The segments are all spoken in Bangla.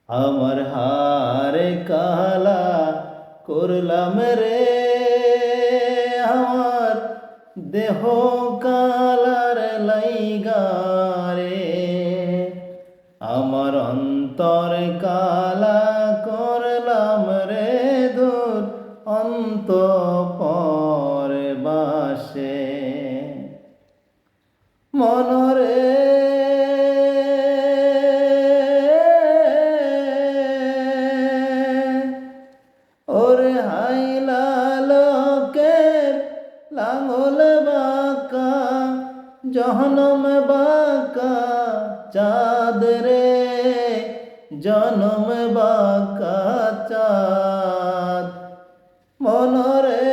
আমার হারে কালা করলাম রে, আমার দেহ কালার লাইগা রে, আমার অন্তর কালা করলাম রে দূর অন্তঃপুর বাসে। মনরে ওরে হাইলা লোকের লাঙল বাঁকা, জহনম বাঁকা চাঁদ রে, জনম বাঁকা চাঁদ। মনরে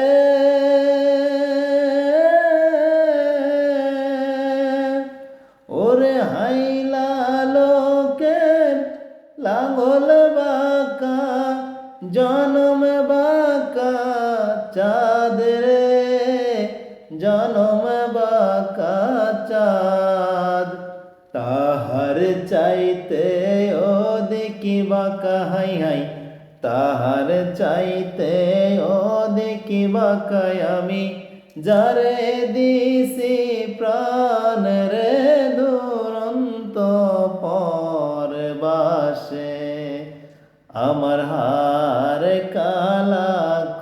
ওরে হাইলা লোকের লাঙল বাঁকা, জনম বাঁকা চাঁদ রে, জনম বাঁকা চাঁদ। তাহার চাইতে ওদিকে বাঁকা হাই হাই, তাহার চাইতে ওদিকে বাঁকা আমি যারে দিছি প্রাণ রে দূর অন্তঃপুর বাসে। আমার হার কালা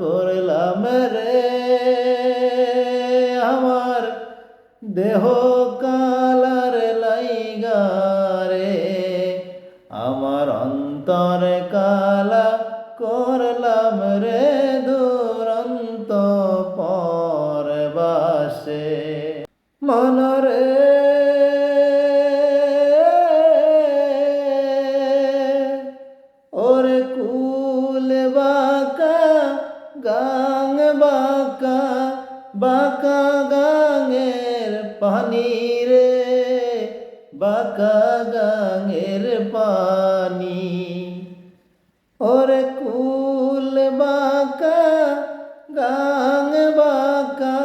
করলাম রে, আমার দেহ কালার লাইগা রে, আমার অন্তর কালা করলাম রে দূর অন্তঃপুর বাসে। মনরে ওরে কুল বাঁকা গাং বাঁকা, বাঁকা গাঙের পানি রে, বাঁকা গাঙের পানি। ওরে কুল বাঁকা গাং বাঁকা,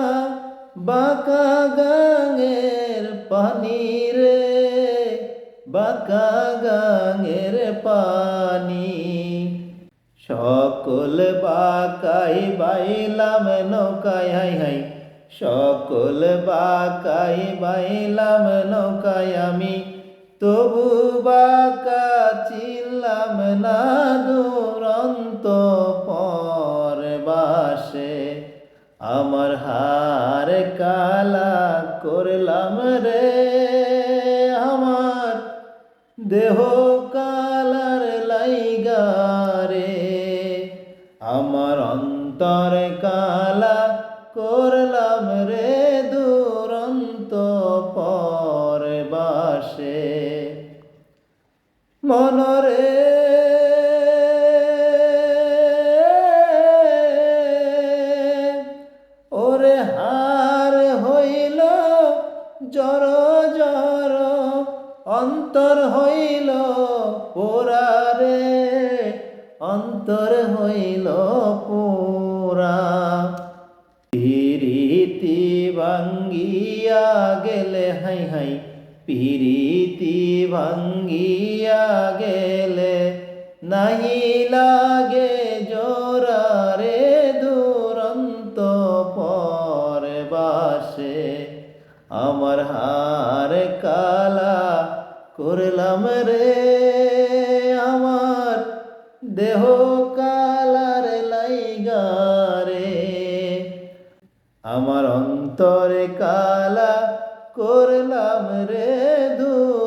বাঁকা গাঙের পানি রে, বাঁকা গাঙের পানি। সকল বাঁকাই বাইলাম নৌকায় হাই হাই, সকল বাঁকাই বাইলাম নৌকায় আমি, তবু বাঁকা চিনলাম না দূর অন্তঃপুর বাসে। আমার হার কালা করলাম রে, আমার দেহ কালার লাইগা রে, আমার অন্তর কালা করলাম রে দূর অন্তঃপুর বাসে। মনরে ওরে হার হইল জর জর, অন্তর হইল পোরা রে, অন্তর হইল পোরা। পিরিতি ভাঙ্গিয়া গেলে হাই হাই, পিরিতি ভাঙ্গিয়া গেলে নাহি লাগে জোরা রে দূর অন্তঃপুর বাসে। আমার হার কালা করলাম রে, আমার দেহ কালার লাইগা রে, আমার অন্তরে কালা করলাম রে দূর